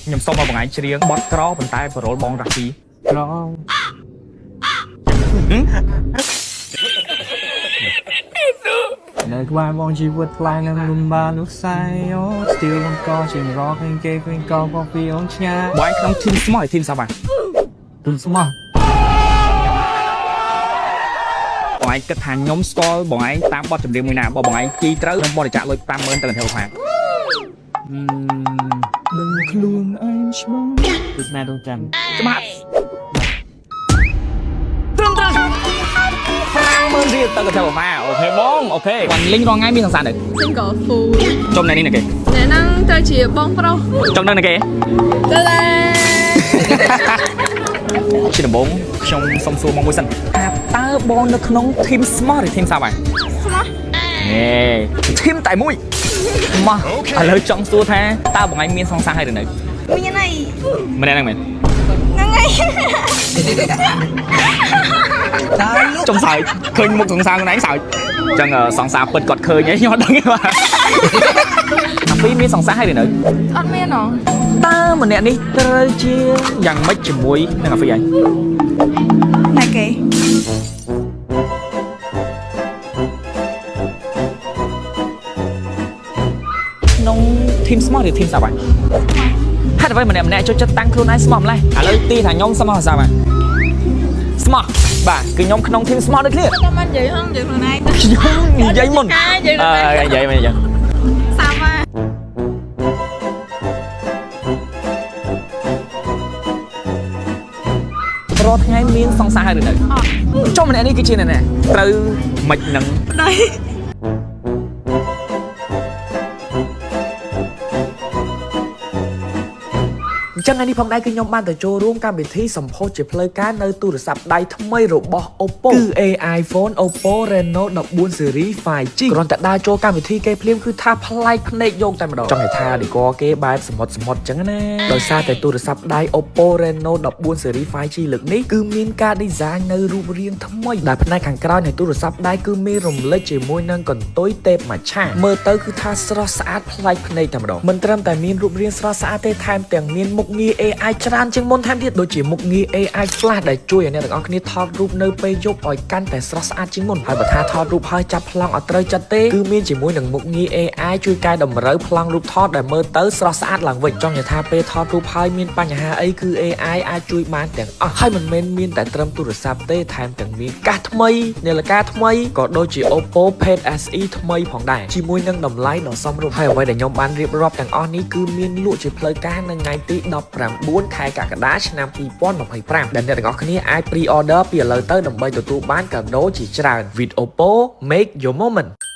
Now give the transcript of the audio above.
ខ្ញុំសុំមកបងឯងច្រៀងបទក្រប៉ុន្តែប្រូលបងរ៉ាស៊ីក្រនៅក្បែរបងជីវិតថ្លៃនឹងលំបាននោះសែអូស្ទីលបង្កជាងរកនឹងគេវិញកបពីអូនឆ្ងាយបងឯងក្នុងធីមស្មោះធីមសាប់ធីមស្មោះបងឯងគិតថាខ្ញុំស្គាល់បងឯងតាមបទចម្រៀងមួយណាបើបងឯងជីត្រូវខ្ញុំបរិច្ចាគលុយ 50,000 ទៅកន្ធាវផាដឹងខ្លួនឯងច្បាស់ទស្សនាដងចាំច្បាស់ត្រឹមត្រូវ50,000 រៀលទៅកន្ធាវផាអូខេបងអូខេគាត់លេងរងថ្ងៃមានសង្សារទៅ single full ចំណានេះណាគេ អ្នកហ្នឹងទៅជាបងប្រុស ចំណាណាគេ ទៅដែរ ជាដំបូងខ្ញុំសុំសួរមកមួយសិនថាតើបងនៅក្នុងធីមស្មោះឬធីមសាប់ហើយស្មោះហេធីមតែមួយមកឥឡូវចង់សួរថាតើបងឯងមានសង្សារហើយឬនៅមានអី ម្នាក់ហ្នឹងមែនហ្នឹងហើយតើចង់សើចឃើញមុខសង្សារខ្លួនឯងសើចអញ្ចឹងសង្សារពិតគាត់ឃើញអីខ្ញុំអត់ដឹងទេបាទអាពីមានសង្សារហើយឬនៅអត់មានហ៎តើម្នាក់នេះត្រូវជាយ៉ាងម៉េចជាមួយនឹងអាហ្វីឯងណាគេក្នុងធីមស្មោះឬធីមសាប់ហើយហេតុអ្វីម្នាក់ចូលចិត្តតាំងខ្លួនឯងស្មោះម្លេះឥឡូវទីថាខ្ញុំស្មោះសាប់ហើយស្មោះបាទគឺខ្ញុំក្នុងធីមស្មោះដូចគ្នាតែមិននិយាយហងនិយាយខ្លួនឯងខ្ញុំនិយាយមុននិយាយមិនអញ្ចឹងសាប់ហ่าរាល់ថ្ងៃមានសង្សារហើយឬនៅចុះម្នាក់នេះគឺជាអ្នកណាត្រូវមិននឹងដៃអញ្ចឹងថ្ងៃនេះផងដែរគឺខ្ញុំបានទៅចូលរួមកម្មវិធីសម្ពោធជាផ្លូវការនៅទូរស័ព្ទដៃថ្មីរបស់ Oppo គឺ AI Phone Oppo Reno 14 Series 5G គ្រាន់តែដើរចូលកម្មវិធីគេភ្លាមគឺថាប្លែកភ្នែកយកតែម្ដងចង់និយាយថា decor គេបែបសមុទ្រអញ្ចឹងណាដោយសារតែទូរស័ព្ទដៃ Oppo Reno 14 Series 5G លើកនេះគឺមានការ design នៅរូបរាងថ្មីដែលផ្នែកខាងក្រោយនៃទូរស័ព្ទដៃគឺមានរំលេចជាមួយនឹងកន្ទុយទេពម៉ាឆាមើលទៅគឺថាស្រស់ស្អាតប្លែកភ្នែកតែម្ដងមិនត្រឹមតែមានរូបរាងស្រស់ស្អាតទេថែមទាំងមានមុខងារ AI ច្រើនជាងមុនថែមទៀតដូចជាមុខងារ AI Flash ដែលជួយឲ្យអ្នកទាំងអស់គ្នាថតរូបនៅពេលយប់ឲ្យកាន់តែស្រស់ស្អាតជាងមុនហើយបើថាថតរូបហើយចាប់ប្លង់អត់ត្រូវចិត្តទេគឺមានជាមួយនឹងមុខងារ AI ជួយកែតម្រូវប្លង់រូបថតដែលមើលទៅស្រស់ស្អាតឡើងវិញចង់និយាយថាពេលថតរូបហើយមានបញ្ហាអីគឺ AI អាចជួយបានទាំងអស់ហើយមិនមែនមានតែត្រឹមទូរស័ព្ទទេថែមទាំងមានកាសថ្មីនាឡិកាថ្មីក៏ដូចជា Oppo Pad SE ថ្មីផងដែរជាមួយនឹងតម្លៃដ៏សមរម្យហើយអ្វីដែលខ្ញុំបានរៀបរាប់ទាំងអស់នេះគឺមានលក់ជាផ្លូវការនៅថ្ងៃទី19 ខែកក្កដាឆ្នាំ2025ដែលអ្នកទាំងអស់គ្នាអាច pre order ពីឥឡូវទៅដើម្បីទទួលបានកាដូជាច្រើន with Oppo make your moment